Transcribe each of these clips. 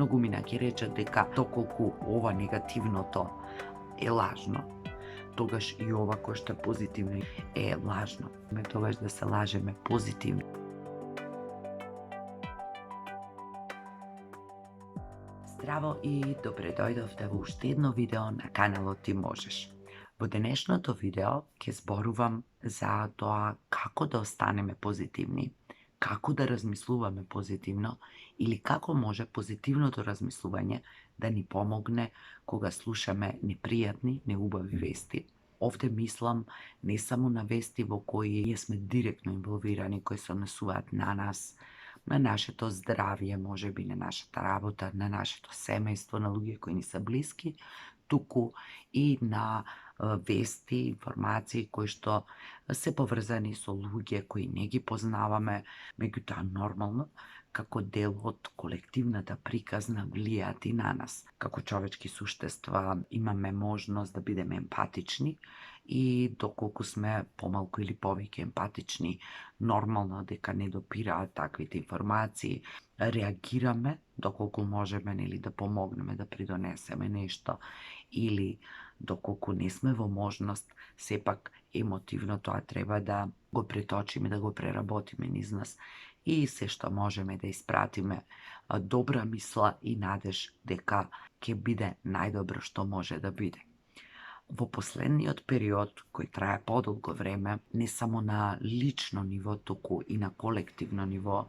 Многумина ќе речат дека доколку ова негативното е лажно, тогаш и ова кој што е позитивно е лажно. Ме тогаш да се лажеме позитивно. Здраво и добре дојдовте во уште едно видео на каналот Ти можеш. Во денешното видео ќе зборувам за тоа како да останеме позитивни, како да размислуваме позитивно или како може позитивното размислување да ни помогне кога слушаме непријатни, неубави вести. Овде мислам не само на вести во кои ние сме директно инволвирани, кои се однесуваат на нас, на нашето здравје, можеби на нашата работа, на нашето семејство, на луѓе кои ни се блиски, туку и на вести, информации кои што се поврзани со луѓе кои не ги познаваме, меѓутоа нормално, како дел од колективната приказна влијаат и на нас. Како човечки суштества имаме можност да бидеме емпатични и доколку сме помалку или повеќе емпатични, нормално дека не допираат таквите информации, реагираме доколку можеме нели да помогнеме да придонесеме нешто или доколку не сме во можност, сепак емотивно тоа треба да го преточиме, да го преработиме низ нас и се што можеме да испратиме добра мисла и надеж дека ќе биде најдобро што може да биде. Во последниот период, кој трае подолго време, не само на лично ниво, туку и на колективно ниво,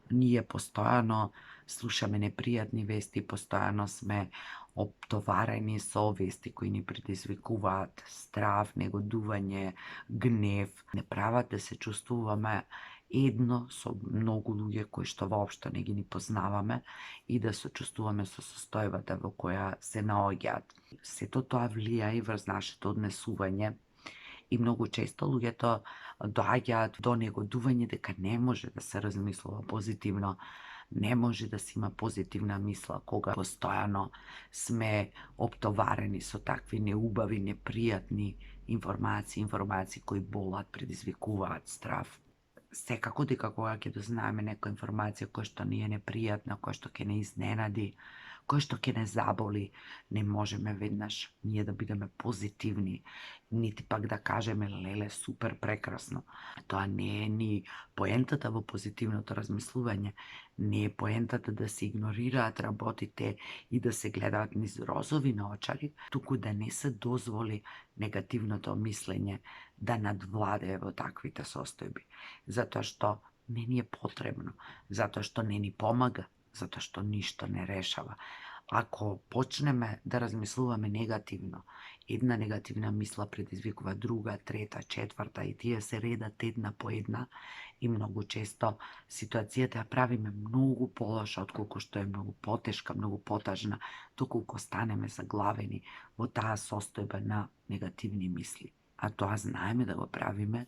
ние постојано слушаме непријатни вести, постојано сме оптоварени со вести кои ни предизвикуваат страв, негодување, гнев, не прават да се чувствуваме едно со многу луѓе кои што воопшто не ги ни познаваме и да се чувствуваме со состојбата во која се наоѓаат. Сето тоа влија и врз нашето однесување и многу често луѓето доаѓаат до негодување дека не може да се размислува позитивно, не може да се има позитивна мисла кога постојано сме оптоварени со такви неубави, непријатни информации кои болат, предизвикуваат страв. Секако дека кога ќе дознаеме некоја информација која што ни е непријатна, која што ќе не изненади, која што ќе не заболи, не можеме веднаш ние да бидеме позитивни, нити пак да кажеме леле супер прекрасно. Тоа не е ни поентата во позитивното размислување, не е поентата да се игнорираат работите и да се гледаат низ розови наочари, туку да не се дозволи негативното мислење да надвладее во таквите состојби. Затоа што не ни е потребно, затоа што не ни помага, затоа што ништо не решава. Ако почнеме да размислуваме негативно, една негативна мисла предизвикува друга, трета, четврта и тие се редат една по една и многу често ситуацијата ја правиме многу полоша отколку што е многу потешка, многу потажна, доколку станеме заглавени во таа состојба на негативни мисли. А тоа знаеме да го правиме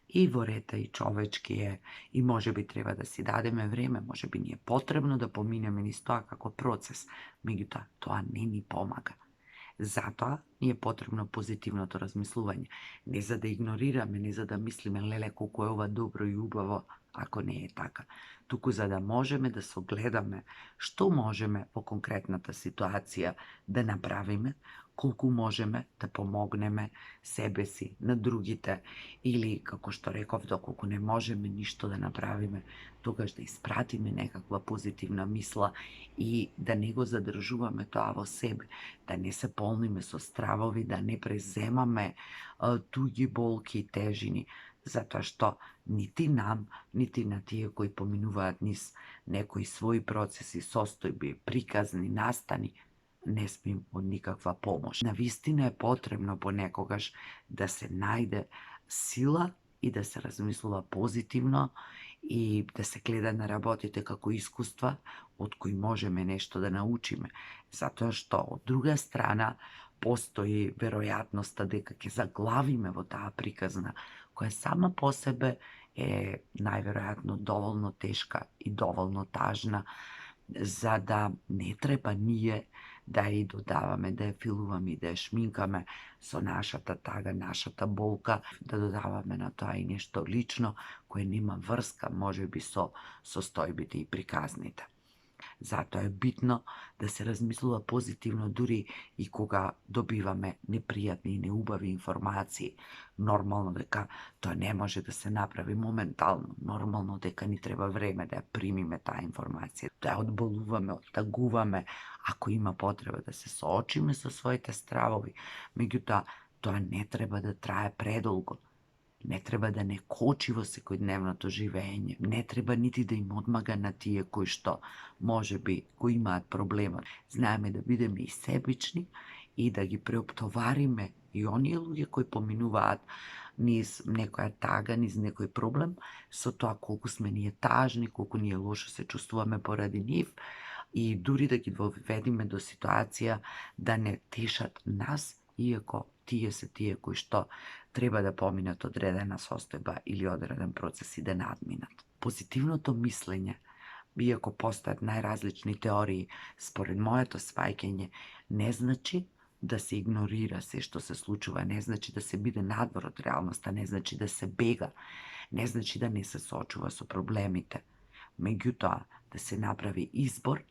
и во рета и човечки е и можеби треба да си дадеме време, можеби ни е потребно да поминеме низ тоа како процес, меѓутоа тоа не ни помага. Затоа ни е потребно позитивното размислување, не за да игнорираме, не за да мислиме леле колку е ова добро и убаво, ако не е така, туку за да можеме да согледаме што можеме во конкретната ситуација да направиме, колку можеме да помогнеме себе си, на другите, или, како што реков, доколку не можеме ништо да направиме, тогаш да испратиме некаква позитивна мисла и да не го задржуваме тоа во себе, да не се полниме со стравови, да не преземаме туѓи болки и тежини, затоа што нити нам, нити на тие кои поминуваат низ некои своји процеси, состојби, приказни, настани, не сме им од никаква помош. Навистина е потребно понекогаш да се најде сила и да се размислува позитивно и да се гледа на работите како искуства од кои можеме нешто да научиме. Затоа што од друга страна постои веројатноста дека ќе заглавиме во таа приказна, која сама по себе е најверојатно доволно тешка и доволно тажна, за да не треба ние да ја додаваме, да ја филуваме и да ја шминкаме со нашата тага, нашата болка, да додаваме на тоа и нешто лично, кое нема врска, можеби, со состојбите и приказните. Затоа е битно да се размислува позитивно дури и кога добиваме непријатни и неубави информации. Нормално дека тоа не може да се направи моментално. Нормално дека ни треба време да ја примиме таа информација, да ја одболуваме, оттагуваме, ако има потреба да се соочиме со своите стравови. Меѓутоа, тоа не треба да трае предолго. Не треба да не кочи во секојдневното живење. Не треба нити да им одмага на тие кои што можеби го имаат проблемот. Знаеме да бидеме и себични и да ги преоптовариме и оние луѓе кои поминуваат низ некоја тага, низ некој проблем, со тоа колку сме ние тажни, колку ние лошо се чувствуваме поради нив и дури да ги доведеме до ситуација да не тешат нас, иако тие се тие кои што треба да поминат одредена состојба или одреден процес и да надминат. Позитивното мислење, иако постојат најразлични теории, според моето сваќање, не значи да се игнорира се што се случува, не значи да се биде надвор од реалноста, не значи да се бега, не значи да не се соочува со проблемите. Меѓутоа, да се направи избор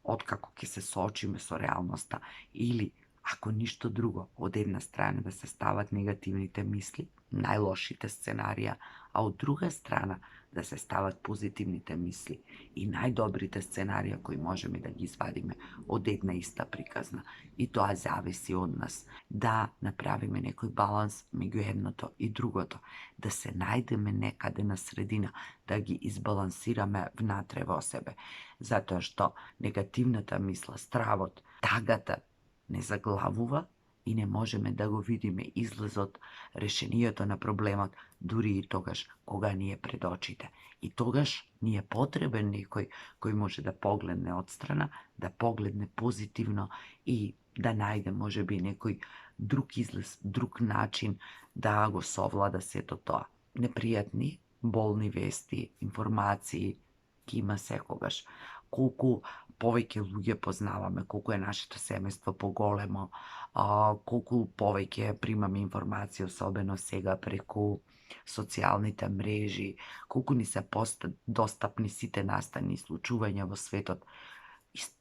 откако ќе се соочиме со реалноста или ако ништо друго, од една страна да се стават негативните мисли, најлошите сценарија, а од друга страна да се стават позитивните мисли и најдобрите сценарија кои можеме да ги извадиме од една иста приказна. И тоа зависи од нас, да направиме некој баланс меѓу едното и другото, да се најдеме некаде на средина, да ги избалансираме внатре во себе. Затоа што негативната мисла, стравот, тагата не заглавува и не можеме да го видиме излезот, решението на проблемот, дури и тогаш кога ни е пред очите. И тогаш ни е потребен некој кој може да погледне одстрана, да погледне позитивно и да најде можеби некој друг излез, друг начин да го совлада сето тоа. Непријатни, болни вести, информации ги има секогаш. Колку повеќе луѓе познаваме, колку е нашето семејство поголемо, колку повеќе примаме информации, особено сега преку социјалните мрежи, колку ни се достапни сите настани и случувања во светот.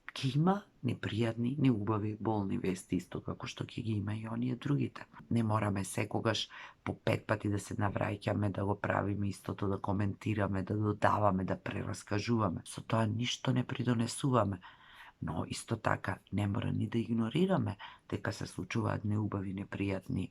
Ќе има непријатни, неубави, болни вести, исто како што ќе ги има и оние другите. Не мораме секогаш по 5 пати да се навраќаме, да го правиме истото, да коментираме, да додаваме, да прераскажуваме. Со тоа ништо не придонесуваме. Но исто така не мора ни да игнорираме дека се случуваат неубави, непријатни,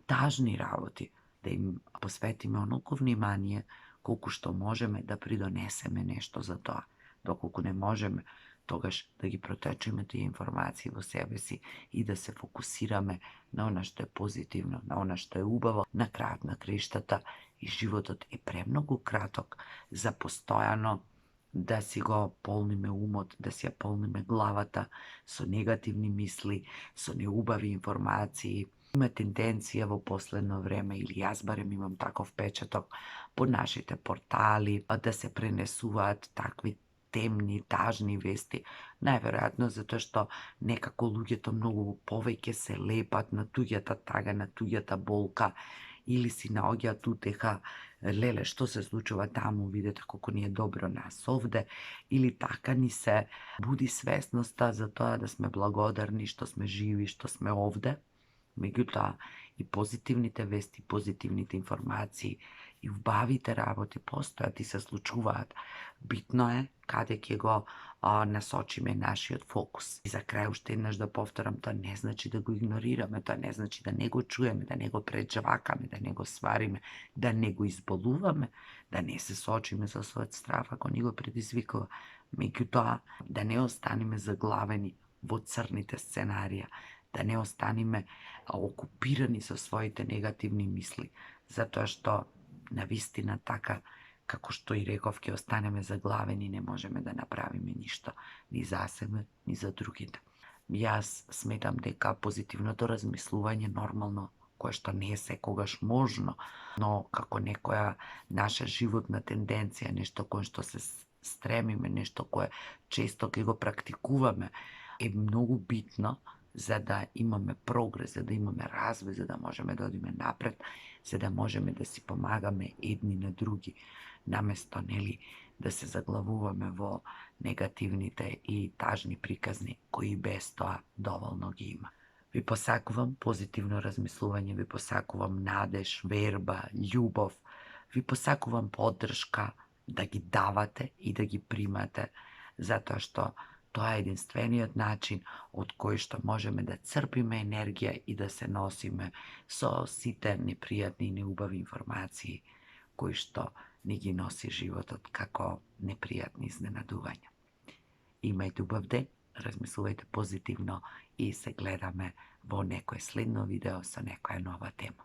тажни работи, да им посветиме онолку внимание колку што можеме да придонесеме нешто за тоа. Доколку не можеме, тогаш да ги протечеме тие информации во себе си и да се фокусираме на она што е позитивно, на она што е убаво. На крајот на краиштата и животот е премногу краток за постојано да си го полниме умот, да си ја полниме главата со негативни мисли, со неубави информации. Има тенденција во последно време, или јас барем имам таков впечаток, по нашите портали да се пренесуваат такви темни, тажни вести, најверојатно затоа што некако луѓето многу повеќе се лепат на туѓата тага, на туѓата болка, или си наоѓаат утеха, леле, што се случува таму, видете колку ни е добро нас овде, или така ни се буди свесноста за тоа да сме благодарни што сме живи, што сме овде. Меѓутоа, и позитивните вести, позитивните информации и убавите работи постојат и се случуваат. Битно е каде ќе го насочиме нашиот фокус. И за крај уште еднаш да повторам, тоа не значи да го игнорираме, тоа не значи да не го чуеме, да не го преджвакаме, да не го свариме, да не го изболуваме, да не се соочиме со својот страв ако ни го предизвикува. Меѓутоа, да не останеме заглавени во црните сценарија, да не останеме окупирани со своите негативни мисли, затоа што навистина така, како што и реков, ќе останеме заглавени, не можеме да направиме ништо, ни за себе, ни за другите. Јас сметам дека позитивното размислување нормално, кое што не е секогаш можно, но како некоја наша животна тенденција, нешто кое што се стремиме, нешто кое често ќе го практикуваме, е многу битно за да имаме прогрес, за да имаме развој, за да можеме да одиме напред, за да можеме да си помагаме едни на други, наместо, нели, да се заглавуваме во негативните и тажни приказни кои без тоа доволно ги има. Ви посакувам позитивно размислување, ви посакувам надеж, верба, љубов, ви посакувам поддршка да ги давате и да ги примате, затоа што тоа е единствениот начин од кој што можеме да црпиме енергија и да се носиме со сите непријатни и неубави информации кои што ни ги носи животот како непријатни изненадувања. Имајте убав ден, размислувајте позитивно и се гледаме во некој следно видео со некоја нова тема.